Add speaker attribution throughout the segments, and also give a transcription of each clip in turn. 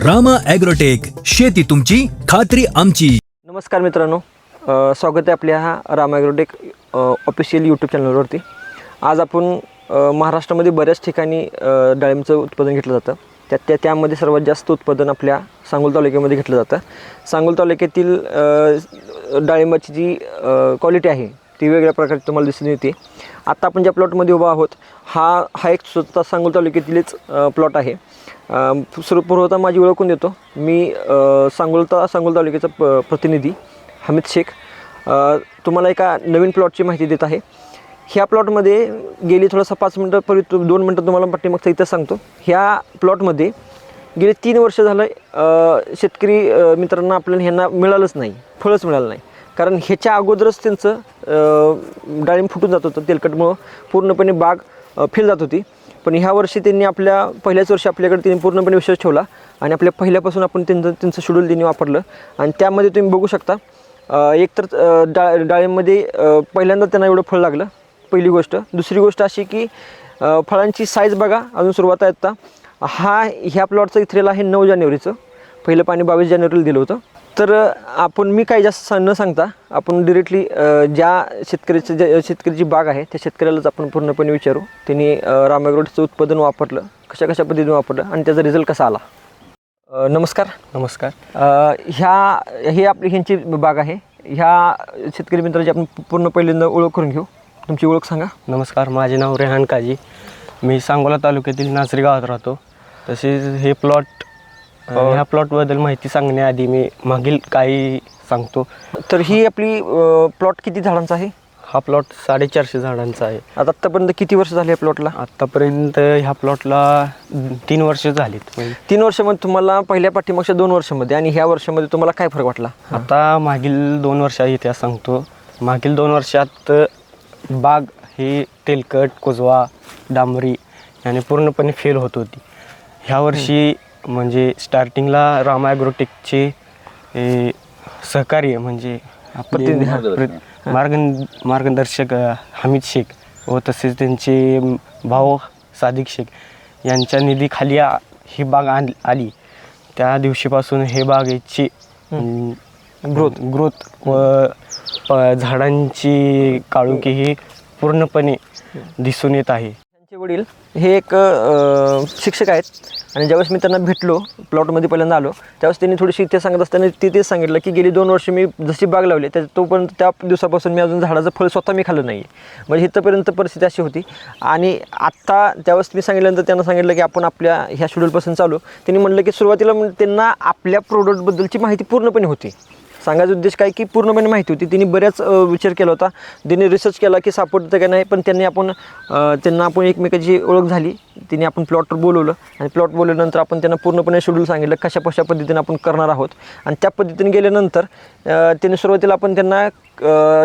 Speaker 1: Rama agrotech, शेती तुमची खात्री आमची.
Speaker 2: नमस्कार मित्रांनो, स्वागत आहे आपल्या हा रामा ॲग्रोटेक ऑफिशियल यूट्यूब चॅनलवरती. आज आपण महाराष्ट्रामध्ये बऱ्याच ठिकाणी डाळिंबाचं उत्पादन घेतलं जातं. त्यामध्ये सर्वात जास्त उत्पादन आपल्या सांगोला तालुक्यामध्ये घेतलं जातं. सांगोला तालुक्यातील डाळिंबाची जी क्वालिटी आहे ती वेगळ्या प्रकारची तुम्हाला दिसून येते. आत्ता आपण ज्या प्लॉटमध्ये उभा आहोत हा एक स्वतः सांगोला तालुक्यातीलच प्लॉट आहे. सर्वप्रथम माझी ओळखून देतो. मी सांगोला तालुक्याचा प्रतिनिधी हमीद शेख तुम्हाला एका नवीन प्लॉटची माहिती देत आहे. ह्या प्लॉटमध्ये गेली थोडासा 5 मिनटापूर्वी 2 मिनटं तुम्हाला पाठीमागचा इथं सांगतो. ह्या प्लॉटमध्ये गेले 3 वर्ष झालं शेतकरी मित्रांना आपल्याला ह्यांना मिळालंच नाही, फळच मिळालं नाही. कारण ह्याच्या अगोदरच त्यांचं डाळिंब फुटून जात होतं, तेलकटमुळं पूर्णपणे बाग फेल जात होती. पण ह्या वर्षी त्यांनी पहिल्याच वर्षी आपल्याकडे त्यांनी पूर्णपणे विश्वास ठेवला आणि आपल्या पहिल्यापासून आपण त्यांचं शेड्यूल त्यांनी वापरलं. आणि त्यामध्ये तुम्ही बघू शकता, एकतर डाळिंबमध्ये पहिल्यांदा त्यांना एवढं फळ लागलं, पहिली गोष्ट. दुसरी गोष्ट अशी की फळांची साईज बघा, अजून सुरुवात आहे. आता ह्या प्लॉटचं इथरेला आहे 9 जानेवारीचं, पहिलं पाणी 22 जानेवारीला दिलं होतं. तर मी काही जास्त न सांगता आपण डिरेक्टली ज्या शेतकऱ्याची बाग आहे त्या शेतकऱ्यालाच आपण पूर्णपणे विचारू, त्यांनी रामा ॲग्रोटेकचं उत्पादन वापरलं, कशा पद्धतीने वापरलं आणि त्याचा रिझल्ट कसा आला. नमस्कार. हे आपली ह्यांची बाग आहे. ह्या शेतकरी मित्राची आपण पूर्ण पहिल्यांदा ओळख करून घेऊ. तुमची ओळख सांगा.
Speaker 3: नमस्कार, माझे नाव रेहान काजी. मी सांगोला तालुक्यातील नासरी गावात राहतो. तसेच हे प्लॉट ह्या प्लॉटबद्दल माहिती सांगण्याआधी मी मागील काही सांगतो.
Speaker 2: तर ही आपली प्लॉट किती झाडांचा आहे?
Speaker 3: हा प्लॉट 450 झाडांचा आहे.
Speaker 2: आत्तापर्यंत किती वर्ष झाली या प्लॉटला?
Speaker 3: आत्तापर्यंत ह्या प्लॉटला 3 वर्ष झालीत.
Speaker 2: 3 वर्षामध्ये तुम्हाला पहिल्या पाठीमागच्या 2 वर्षामध्ये आणि ह्या वर्षामध्ये तुम्हाला काय फरक वाटला?
Speaker 3: आता मागील 2 वर्ष इतिहास सांगतो. मागील 2 वर्षात बाग ही तेलकट, कुजवा, डांबरी याने पूर्णपणे फेल होत होती. ह्या वर्षी म्हणजे स्टार्टिंगला रामा ॲग्रोटेकचे सहकार्य म्हणजे आपले मार्गदर्शक हमीद शेख व तसेच त्यांचे भाऊ सादिक शेख यांच्या निधीखाली ही बाग आली. त्या दिवशीपासून हे बागेची ग्रोथ व झाडांची काळुकी ही पूर्णपणे दिसून येत आहे.
Speaker 2: त्यांचे वडील हे एक शिक्षक आहेत आणि ज्यावेळेस मी त्यांना भेटलो, प्लॉटमध्ये पहिल्यांदा आलो, त्यावेळेस त्यांनी थोडीशी इतिहास सांगत असताना तेच सांगितलं की गेली 2 वर्ष मी जशी बाग लावली तोपर्यंत त्या दिवसापासून मी अजून झाडाचं फळ स्वतः मी खाल्लं नाही. म्हणजे इथंपर्यंत परिस्थिती अशी होती. आणि आत्ता त्यावेळेस मी सांगितल्यानंतर त्यांना सांगितलं की आपण आपल्या ह्या शेड्यूलपासून चालू. त्यांनी म्हटलं की सुरुवातीला त्यांना आपल्या प्रोडक्टबद्दलची माहिती पूर्णपणे होती. सांगायचा उद्देश काय की पूर्णपणे माहिती होती. त्यांनी बऱ्याच विचार केला होता, त्यांनी रिसर्च केला की सापडतं का नाही. पण त्यांना आपण एकमेकाची ओळख झाली. त्यांनी आपण प्लॉटवर बोलवलं आणि प्लॉट बोलवल्यानंतर आपण त्यांना पूर्णपणे शेड्यूल सांगितलं कशा पद्धतीने आपण करणार आहोत. आणि त्या पद्धतीने गेल्यानंतर त्यांनी सुरुवातीला आपण त्यांना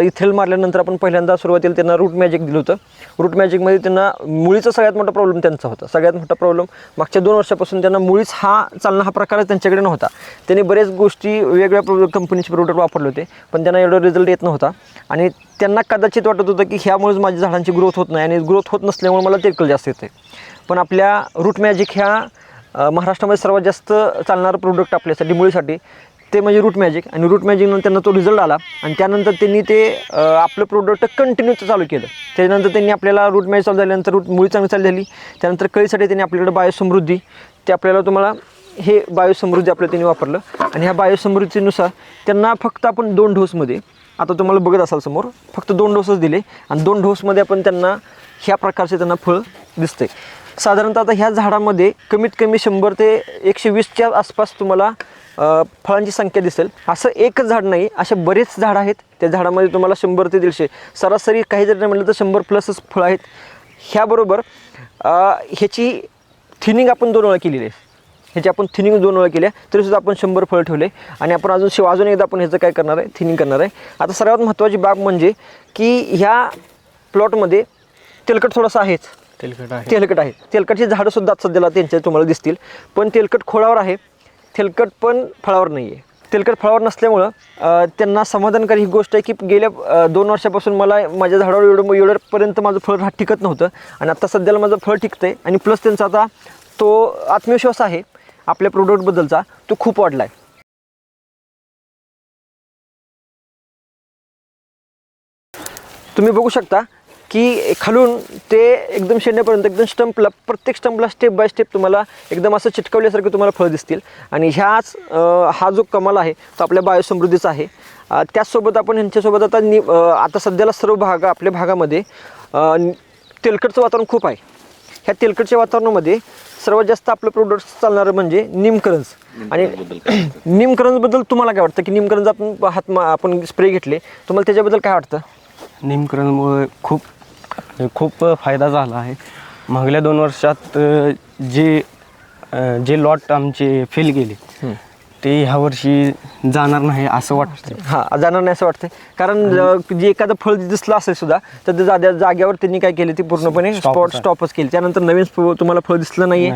Speaker 2: इथेल मारल्यानंतर आपण पहिल्यांदा सुरुवातीला त्यांना रूट मॅजिक दिलं होतं. रूट मॅजिकमध्ये त्यांना मुळीचा सगळ्यात मोठा प्रॉब्लेम त्यांचा होता. सगळ्यात मोठा प्रॉब्लेम मागच्या 2 वर्षापासून त्यांना मुळीच हा प्रकारच त्यांच्याकडे नव्हता. त्यांनी बऱ्याच गोष्टी वेगवेगळ्या कंपनीचे प्रोडक्ट वापरले होते, पण त्यांना एवढा रिझल्ट येत नव्हता. आणि त्यांना कदाचित वाटत होतं की ह्यामुळेच माझ्या झाडांची ग्रोथ होत नाही आणि ग्रोथ होत नसल्यामुळे मला तेलकट जास्त येते. पण आपल्या रूट मॅजिक ह्या महाराष्ट्रामध्ये सर्वात जास्त चालणारं प्रोडक्ट आपल्यासाठी मुळीसाठी ते म्हणजे रूट मॅजिक. आणि रूट मॅजिकनंतर त्यांना तो रिझल्ट आला आणि त्यानंतर त्यांनी ते आपलं प्रोडक्ट कंटिन्यू चालू केलं. त्याच्यानंतर त्यांनी आपल्याला रूट मॅजिक चालू झाल्यानंतर मुळी चांगली चालू झाली. त्यानंतर कळीसाठी त्यांनी आपल्याकडे बायोसमृद्धी तुम्हाला हे बायोसमृद्धी त्यांनी वापरलं. आणि ह्या बायोसमृद्धीनुसार त्यांना फक्त आपण 2 डोसमध्ये, आता तुम्हाला बघत असाल समोर, फक्त 2 डोसच दिले आणि 2 डोसमध्ये आपण त्यांना ह्या प्रकारचे त्यांना फळ दिसते. साधारणतः आता ह्या झाडामध्ये कमीत कमी 100 ते 120च्या आसपास तुम्हाला फळांची संख्या दिसेल. असं एकच झाड नाही, असे बरेच झाडं आहेत. त्या झाडामध्ये तुम्हाला 100 ते 150 सरासरी काही जर नाही म्हटलं तर 100+ फळं आहेत. ह्याबरोबर ह्याची थिनिंग आपण 2 वेळा केलेली आहे. ह्याची आपण थिनिंग 2 वेळा केल्या तरीसुद्धा आपण 100 फळ ठेवले. आणि आपण अजून एकदा आपण ह्याचं काय करणार आहे, थिनिंग करणार आहे. आता सर्वात महत्त्वाची बाब म्हणजे की ह्या प्लॉटमध्ये तेलकट थोडंसं आहेच. तेलकट आहे. तेलकटची झाडंसुद्धा सध्याला त्यांच्या तुम्हाला दिसतील, पण तेलकट खोडावर आहे, तेलकट पण फळावर नाही आहे. तेलकट फळावर नसल्यामुळं त्यांना समाधानकारी ही गोष्ट आहे की गेल्या 2 वर्षापासून मला माझ्या झाडावर एवढ्यापर्यंत माझं फळ टिकत नव्हतं आणि आता सध्याला माझं फळ टिकतं आहे. आणि प्लस त्यांचा आता तो आत्मविश्वास आहे आपल्या प्रोडक्टबद्दलचा तो खूप वाढला आहे. तुम्ही बघू शकता की खालून ते एकदम शेंड्यापर्यंत एकदम स्टंपला, प्रत्येक स्टंपला स्टेप बाय स्टेप तुम्हाला एकदम असं चिटकवल्यासारखे तुम्हाला फळं दिसतील. आणि हा जो कमाल आहे तो आपल्या बायोसमृद्धीचा आहे. त्याचसोबत आपण ह्यांच्यासोबत आता सध्याला सर्व आपल्या भागामध्ये तेलकटचं वातावरण खूप आहे. ह्या तेलकटच्या वातावरणामध्ये सर्वात जास्त आपलं प्रोडक्ट चालणारं म्हणजे निमकरंज. आणि निमकरंजबद्दल तुम्हाला काय वाटतं की निमकरंज आपण स्प्रे घेतले, तुम्हाला त्याच्याबद्दल काय वाटतं?
Speaker 3: निमकरंजमुळे खूप फायदा झाला आहे. मागल्या 2 वर्षात जे लॉट आमचे फेल गेले ते ह्या वर्षी जाणार नाही असं वाटतं.
Speaker 2: हां, जाणार नाही असं वाटतं. कारण जे एखादं फळ दिसलं असेल सुद्धा तर ते जागेवर त्यांनी काय केले, ती पूर्णपणे स्टॉपच केली. त्यानंतर नवीन तुम्हाला फळ दिसलं नाही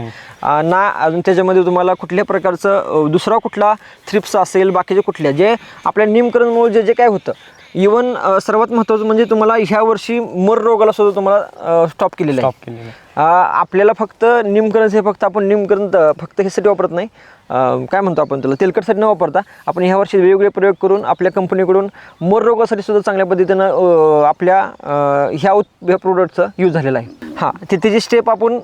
Speaker 2: ना, अजून त्याच्यामध्ये तुम्हाला कुठल्या प्रकारचं दुसरा कुठला थ्रिप्स असेल, बाकीचे कुठल्या जे आपल्या निमकरंजमुळे जे काय होतं. इवन सर्वात महत्त्वाचं म्हणजे तुम्हाला ह्या वर्षी मर रोगाला सुद्धा तुम्हाला स्टॉप केलेलं आहे. आपल्याला फक्त निमकरंज हे फक्त आपण निमकरंज फक्त ह्यासाठी वापरत नाही, काय म्हणतो आपण त्याला, तेलकटसाठी न वापरता आपण ह्या वर्षी वेगवेगळे प्रयोग करून आपल्या कंपनीकडून मोर रोगासाठी सुद्धा चांगल्या पद्धतीनं आपल्या ह्या प्रोडक्टचं यूज झालेलं आहे. हां, तिथे जी स्टेप आपण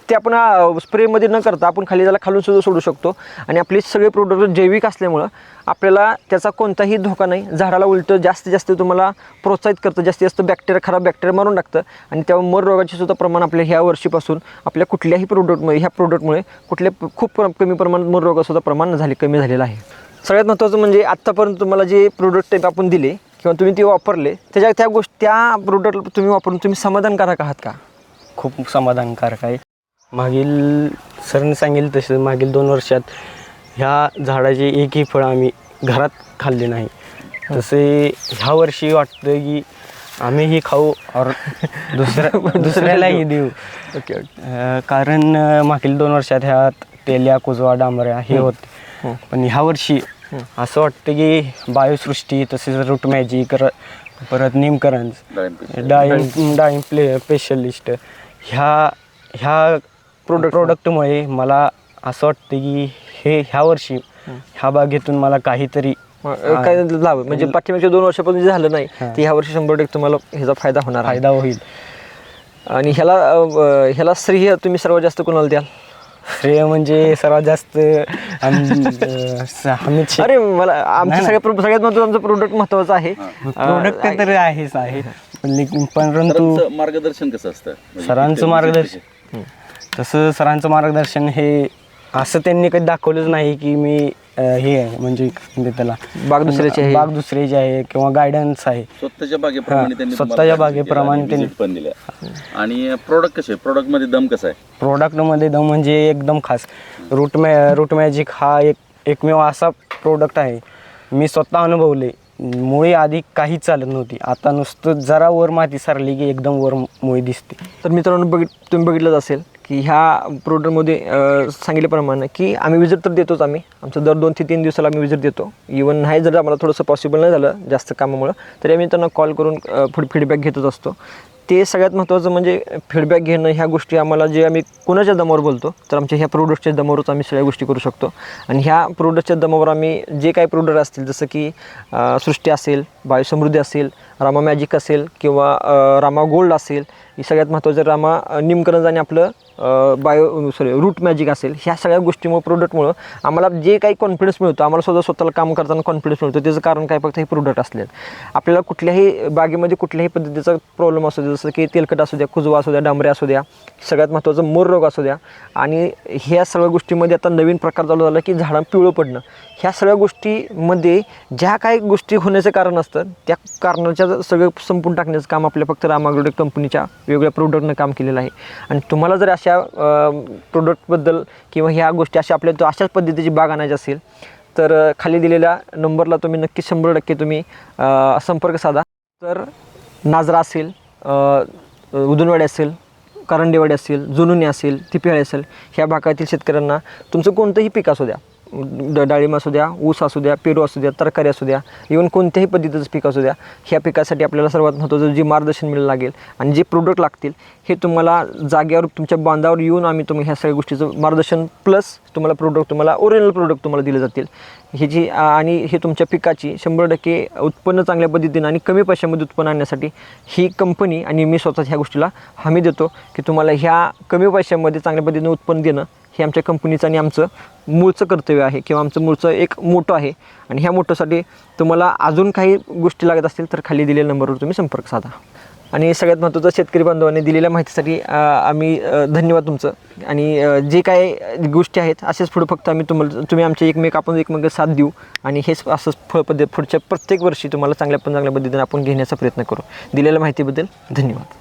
Speaker 2: ते आपण स्प्रेमध्ये न करता आपण त्याला खालून सुद्धा सोडू शकतो. आणि आपले सगळे प्रोडक्ट जैविक असल्यामुळं आपल्याला त्याचा कोणताही धोका नाही. झाडाला उलटं जास्तीत जास्त तुम्हाला प्रोत्साहित करतं, जास्तीत जास्त खराब बॅक्टेरिया मारून टाकतं. आणि त्यामुळे मर रोगाचे सुद्धा प्रमाण आपल्या ह्या वर्षीपासून आपल्या कुठल्याही ह्या प्रोडक्टमुळे खूप कमी प्रमाणात मर रोगासुद्धा प्रमाण कमी झालेलं आहे. सगळ्यात महत्त्वाचं म्हणजे आत्तापर्यंत तुम्हाला जे प्रोडक्ट आपण दिले किंवा तुम्ही ते वापरले त्या प्रोडक्ट तुम्ही वापरून तुम्ही समाधानकारक आहात का?
Speaker 3: खूप समाधानकारक आहे. मागील सरने सांगेल तसं मागील 2 वर्षात ह्या झाडाचे एकही फळ आम्ही घरात खाल्ले नाही. तसे ह्या वर्षी वाटतं की आम्हीही खाऊ और दुसऱ्यालाही देऊ.
Speaker 2: ओके.
Speaker 3: कारण मागील 2 वर्षात ह्यात तेल्या, कुजवा, डांबऱ्या हे होते. पण ह्या वर्षी असं वाटतं की बायोसृष्टी, तसेच रूट मॅजिक, परत निमकरंज, डाळिंब स्पेशलिस्ट ह्या प्रोडक्टमुळे मला असं वाटतं की ह्या वर्षी ह्या बागेतून मला काहीतरी
Speaker 2: काय लाभ, म्हणजे पाठीमागच्या 2 वर्षापासून जे झालं नाही ते ह्या वर्षी 100% तुम्हाला ह्याचा फायदा
Speaker 3: होईल.
Speaker 2: आणि ह्याला श्रेय तुम्ही सर्वात जास्त कोणाला द्याल?
Speaker 3: श्रेय म्हणजे सर्वात जास्त
Speaker 2: अरे मला आमचं सगळ्यात महत्त्वाचं आमचं प्रोडक्ट महत्त्वाचं आहे.
Speaker 3: प्रोडक्ट तर आहेच आहे, परंतु
Speaker 4: मार्गदर्शन कसं असतं
Speaker 3: सरांचं मार्गदर्शन, तसं सरांचं मार्गदर्शन हे असं त्यांनी कधी दाखवलंच नाही की मी हे आहे म्हणजे त्याला
Speaker 2: बाग दुसऱ्याची
Speaker 3: आहे किंवा गायडन्स आहे.
Speaker 4: स्वतःच्या बागेप्रमाणे त्यांनी
Speaker 3: स्वतःच्या बागेप्रमाणे त्यांनी
Speaker 4: पण दिल्या. आणि प्रोडक्ट कसे, प्रोडक्टमध्ये दम कसा आहे?
Speaker 3: प्रोडक्टमध्ये दम म्हणजे एकदम खास. रूट मॅजिक हा एकमेव असा प्रोडक्ट आहे मी स्वतः अनुभवले. मुळी आधी काहीच चालत नव्हती, आता नुसतं जरा वर माती सारली की एकदम वर मुळी दिसते.
Speaker 2: तर मित्रांनो तुम्ही बघितलंच असेल की ह्या प्रोडक्टमध्ये सांगितल्याप्रमाणे की आम्ही विजिट तर देतोच. आमचं दर 2 ते 3 दिवसाला आम्ही विजिट देतो. इवन नाही जर आम्हाला थोडंसं पॉसिबल नाही झालं जास्त कामामुळं तरी आम्ही त्यांना कॉल करून फीडबॅक घेतच असतो. ते सगळ्यात महत्त्वाचं म्हणजे फीडबॅक घेणं. ह्या गोष्टी आम्हाला जे आम्ही कोणाच्या दमावर बोलतो तर आमच्या ह्या प्रोडक्टच्या दमावरच आम्ही सगळ्या गोष्टी करू शकतो. आणि ह्या प्रोडक्टच्या दमावर आम्ही जे काही प्रोडक्ट असतील जसं की सृष्टी असेल, बायोसमृद्धी असेल, रामा मॅजिक असेल किंवा रामा गोल्ड असेल, ही सगळ्यात महत्त्वाचं रामा निमकरंज आणि आपलं रूट मॅजिक असेल, ह्या सगळ्या गोष्टीमुळे प्रोडक्टमुळं आम्हाला जे काही कॉन्फिडन्स मिळतो, आम्हाला स्वतःला काम करताना कॉन्फिडन्स मिळतो. त्याचं कारण काय, फक्त हे प्रोडक्ट असले. आपल्याला कुठल्याही बागेमध्ये कुठल्याही पद्धतीचा प्रॉब्लेम असू द्या, जसं की तेलकट असू द्या, कुजवा असू द्या, डांबऱ्या असू द्या, सगळ्यात महत्त्वाचं मोर रोग असू द्या, आणि ह्या सगळ्या गोष्टीमध्ये आता नवीन प्रकार चालू झाला की झाडं पिवळं पडणं, ह्या सगळ्या गोष्टीमध्ये ज्या काही गोष्टी होण्याचं कारण असतं त्या कारणाच्या सगळं संपून टाकण्याचं काम आपल्या फक्त रामा ॲग्रोटेक कंपनीच्या वेगवेगळ्या प्रोडक्टनं काम केलेलं आहे. आणि तुम्हाला जर अशा प्रोडक्टबद्दल किंवा ह्या गोष्टी आपल्या अशाच पद्धतीची बाग आणायची असेल तर खाली दिलेल्या नंबरला तुम्ही नक्की 100% तुम्ही संपर्क साधा. तर नाजरा असेल, उदुनवाडी असेल, करंडेवाडी असेल, जुनुनी असेल, तिपेवाडी असेल, ह्या भागातील शेतकऱ्यांना तुमचं कोणतंही पीक असू द्या, डाळिंब असू द्या, ऊस असू द्या, पेरू असू द्या, तरकारी असू द्या, इव्हन कोणत्याही पद्धतीचं पीक असू द्या, ह्या पिकासाठी आपल्याला सर्वात महत्त्वाचं जे मार्गदर्शन मिळालं लागेल आणि जे प्रोडक्ट लागतील हे तुम्हाला जागेवर तुमच्या बांधावर येऊन आम्ही तुम्ही ह्या सगळ्या गोष्टीचं मार्गदर्शन प्लस तुम्हाला प्रोडक्ट तुम्हाला ओरिजिनल प्रोडक्ट तुम्हाला दिले जातील. ह्याची आणि हे तुमच्या पिकाची 100% उत्पन्न चांगल्या पद्धतीनं आणि कमी पैशामध्ये उत्पन्न आणण्यासाठी ही कंपनी आणि मी स्वतः ह्या गोष्टीला हमी देतो की तुम्हाला ह्या कमी पैशामध्ये चांगल्या पद्धतीनं उत्पन्न देणं हे आमच्या कंपनीचं आणि आमचं मूळचं कर्तव्य आहे किंवा आमचं मूळचं एक मोटो आहे. आणि ह्या मोटोसाठी तुम्हाला अजून काही गोष्टी लागत असतील तर खाली दिलेल्या नंबरवर तुम्ही संपर्क साधा. आणि सगळ्यात महत्त्वाचं शेतकरी बांधवांनी दिलेल्या माहितीसाठी आम्ही धन्यवाद तुमचं. आणि जे काय गोष्टी आहेत असेच पुढे फक्त आम्ही तुम्ही आमच्या आपण एकमेक साथ देऊ आणि हेच असंच पुढच्या प्रत्येक वर्षी तुम्हाला चांगल्या पद्धतीने आपण घेण्याचा प्रयत्न करू. दिलेल्या माहितीबद्दल धन्यवाद.